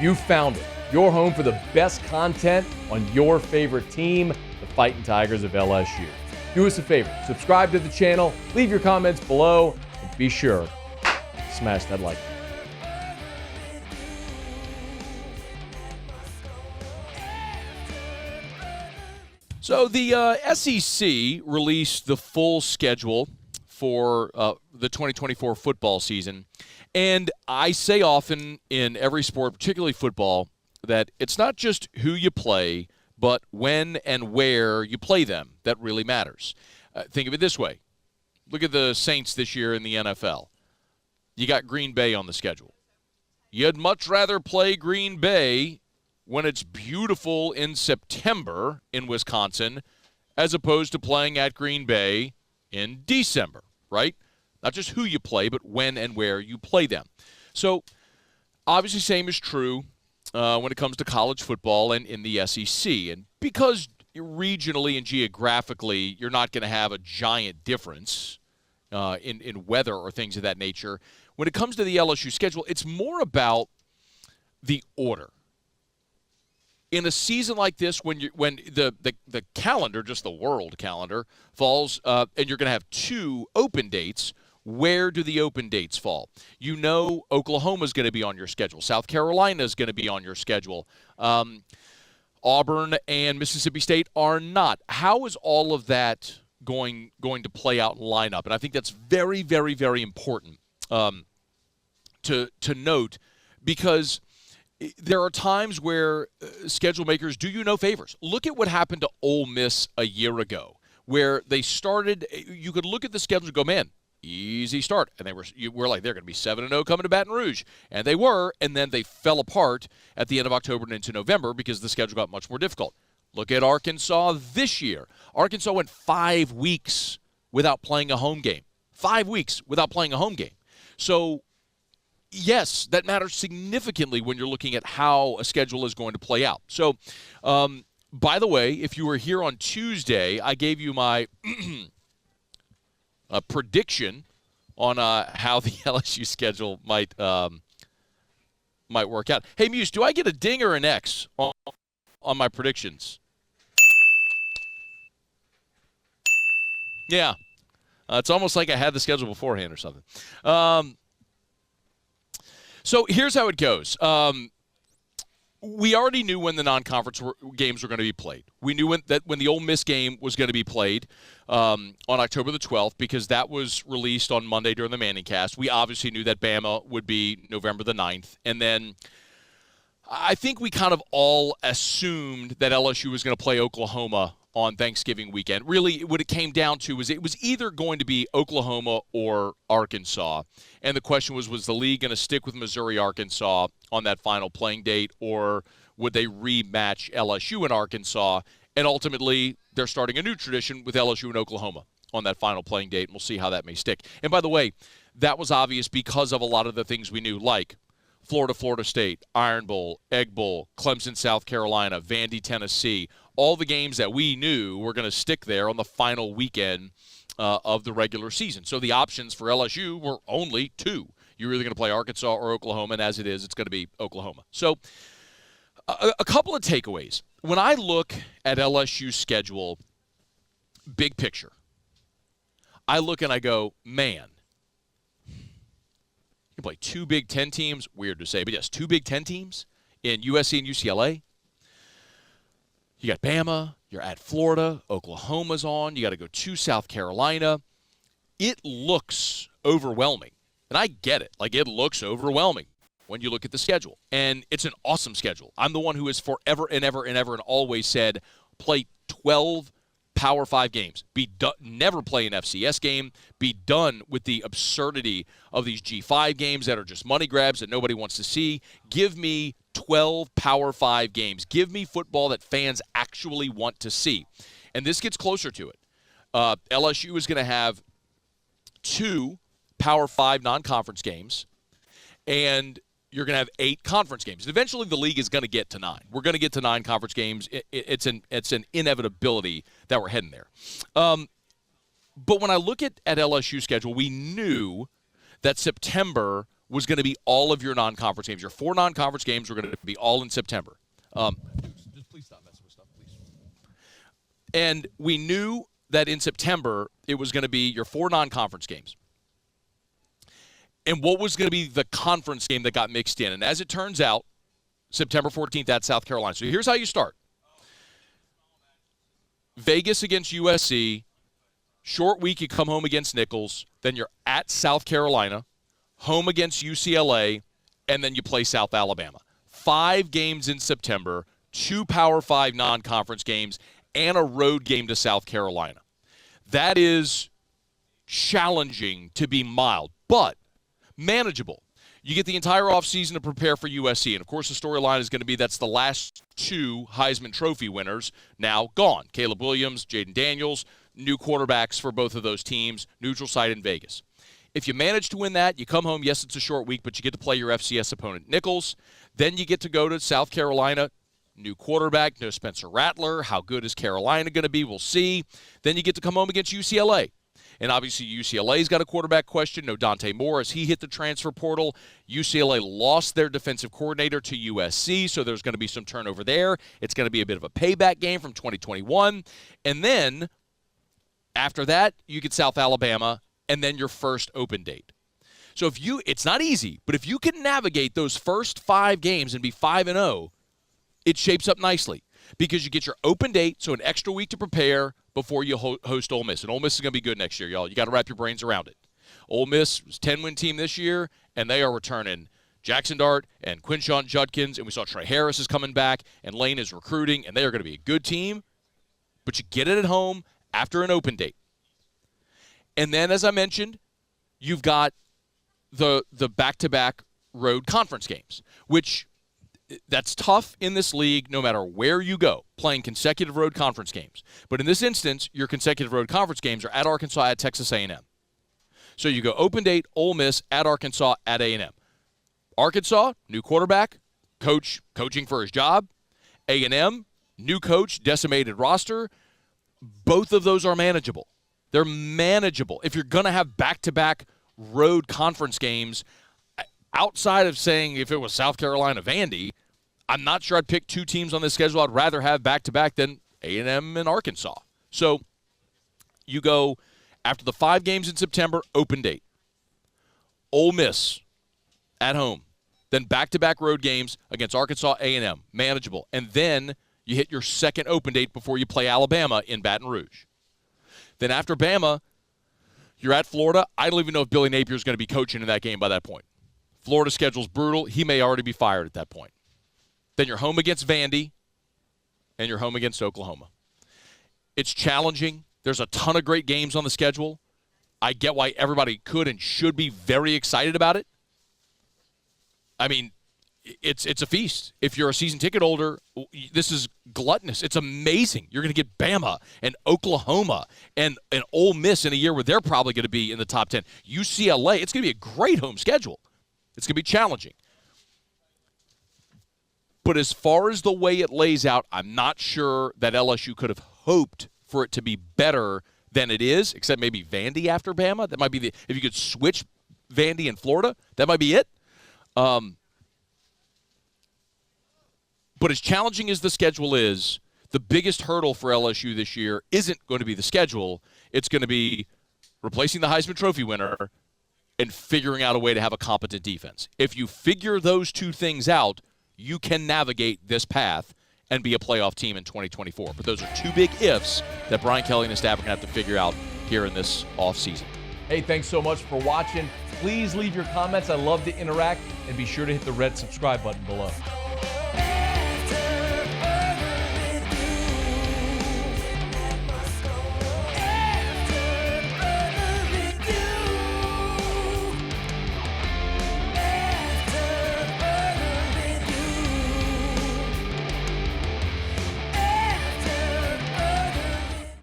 You found it. Your home for the best content on your favorite team, the Fighting Tigers of LSU. Do us a favor, subscribe to the channel, leave your comments below, and be sure to smash that like button. So the SEC released the full schedule for the 2024 football season. And I say often in every sport, particularly football, that it's not just who you play, but when and where you play them that really matters. Think of it this way. Look at the Saints this year in the NFL. You got Green Bay on the schedule. You'd much rather play Green Bay when it's beautiful in September in Wisconsin as opposed to playing at Green Bay in December, right? Not just who you play, but when and where you play them. So, obviously, same is true when it comes to college football and in the SEC. And because regionally and geographically, you're not going to have a giant difference in weather or things of that nature, when it comes to the LSU schedule, it's more about the order. In a season like this, when the calendar, just the world calendar, falls, and you're going to have two open dates, where do the open dates fall? You know Oklahoma's going to be on your schedule. South Carolina's going to be on your schedule. Auburn and Mississippi State are not. How is all of that going to play out and line up? And I think that's very, very, very important to note, because there are times where schedule makers do you no favors. Look at what happened to Ole Miss a year ago, where they started. You could look at the schedule and go, man, easy start. And you were like, they're going to be 7-0 coming to Baton Rouge. And they were, and then they fell apart at the end of October and into November because the schedule got much more difficult. Look at Arkansas this year. Arkansas went 5 weeks without playing a home game. 5 weeks without playing a home game. So, yes, that matters significantly when you're looking at how a schedule is going to play out. So, by the way, if you were here on Tuesday, I gave you my prediction on how the LSU schedule might work out. Hey, Muse, do I get a ding or an X on my predictions? Yeah. It's almost like I had the schedule beforehand or something. So here's how it goes. We already knew when the non-conference games were going to be played. We knew when the Ole Miss game was going to be played on October the 12th, because that was released on Monday during the Manning cast. We obviously knew that Bama would be November the 9th. And then I think we kind of all assumed that LSU was going to play Oklahoma on Thanksgiving weekend. Really, what it came down to was it was either going to be Oklahoma or Arkansas. And the question was the league going to stick with Missouri, Arkansas on that final playing date, or would they rematch LSU and Arkansas? And ultimately, they're starting a new tradition with LSU and Oklahoma on that final playing date, and we'll see how that may stick. And by the way, that was obvious because of a lot of the things we knew, like Florida State, Iron Bowl, Egg Bowl, Clemson, South Carolina, Vandy, Tennessee, all the games that we knew were going to stick there on the final weekend of the regular season. So the options for LSU were only two. You're either going to play Arkansas or Oklahoma, and as it is, it's going to be Oklahoma. So a couple of takeaways. When I look at LSU's schedule, big picture, I look and I go, man, you play two Big Ten teams, weird to say, but yes, two Big Ten teams in USC and UCLA. You got Bama, you're at Florida, Oklahoma's on, you got to go to South Carolina. It looks overwhelming, and I get it. Like, it looks overwhelming when you look at the schedule, and it's an awesome schedule. I'm the one who has forever and ever and ever and always said, play 12 Power 5 games. Never play an FCS game. Be done with the absurdity of these G5 games that are just money grabs that nobody wants to see. Give me 12 Power 5 games. Give me football that fans actually want to see. And this gets closer to it. LSU is going to have 2 Power 5 non-conference games, and you're going to have 8 conference games. And eventually the league is going to get to 9. We're going to get to 9 conference games. It's an inevitability that we're heading there. But when I look at LSU's schedule, we knew that September was going to be all of your non-conference games. Your 4 non-conference games were going to be all in September. Just please stop messing with stuff, please. And we knew that in September it was going to be your 4 non-conference games. And what was going to be the conference game that got mixed in? And as it turns out, September 14th at South Carolina. So here's how you start. Vegas against USC. Short week, you come home against Nicholls. Then you're at South Carolina, home against UCLA, and then you play South Alabama. 5 games in September, 2 Power 5 non-conference games, and a road game to South Carolina. That is challenging, to be mild, but manageable. You get the entire offseason to prepare for USC. And, of course, the storyline is going to be that's the last 2 Heisman Trophy winners now gone. Caleb Williams, Jaden Daniels, new quarterbacks for both of those teams, neutral site in Vegas. If you manage to win that, you come home. Yes, it's a short week, but you get to play your FCS opponent, Nicholls. Then you get to go to South Carolina. New quarterback, no Spencer Rattler. How good is Carolina going to be? We'll see. Then you get to come home against UCLA. And obviously UCLA's got a quarterback question. No Dante Moore as he hit the transfer portal. UCLA lost their defensive coordinator to USC, so there's going to be some turnover there. It's going to be a bit of a payback game from 2021. And then after that, you get South Alabama and then your first open date. So it's not easy, but if you can navigate those first 5 games and be 5-0, it shapes up nicely because you get your open date, so an extra week to prepare before you host Ole Miss. And Ole Miss is going to be good next year, y'all. You got to wrap your brains around it. Ole Miss was a 10-win team this year, and they are returning Jackson Dart and Quinshon Judkins, and we saw Trey Harris is coming back, and Lane is recruiting, and they are going to be a good team. But you get it at home after an open date. And then, as I mentioned, you've got the back-to-back road conference games, which that's tough in this league no matter where you go, playing consecutive road conference games. But in this instance, your consecutive road conference games are at Arkansas, at Texas A&M. So you go open date, Ole Miss, at Arkansas, at A&M. Arkansas, new quarterback, coaching for his job. A&M, new coach, decimated roster. Both of those are manageable. They're manageable. If you're going to have back-to-back road conference games, outside of saying if it was South Carolina, Vandy, I'm not sure I'd pick 2 teams on this schedule I'd rather have back-to-back than A&M and Arkansas. So you go after the 5 games in September, open date. Ole Miss at home. Then back-to-back road games against Arkansas, A&M. Manageable. And then you hit your second open date before you play Alabama in Baton Rouge. Then after Bama, you're at Florida. I don't even know if Billy Napier is going to be coaching in that game by that point. Florida's schedule's brutal. He may already be fired at that point. Then you're home against Vandy, and you're home against Oklahoma. It's challenging. There's a ton of great games on the schedule. I get why everybody could and should be very excited about it. I mean, it's a feast. If you're a season ticket holder, this is gluttonous. It's amazing. You're going to get Bama and Oklahoma and Ole Miss in a year where they're probably going to be in the top 10. UCLA, it's going to be a great home schedule. It's going to be challenging. But as far as the way it lays out, I'm not sure that LSU could have hoped for it to be better than it is, except maybe Vandy after Bama. That might be if you could switch Vandy and Florida, that might be it. But as challenging as the schedule is, the biggest hurdle for LSU this year isn't going to be the schedule. It's going to be replacing the Heisman Trophy winner and figuring out a way to have a competent defense. If you figure those 2 things out, you can navigate this path and be a playoff team in 2024. But those are 2 big ifs that Brian Kelly and his staff are going to have to figure out here in this offseason. Hey, thanks so much for watching. Please leave your comments. I love to interact, and be sure to hit the red subscribe button below.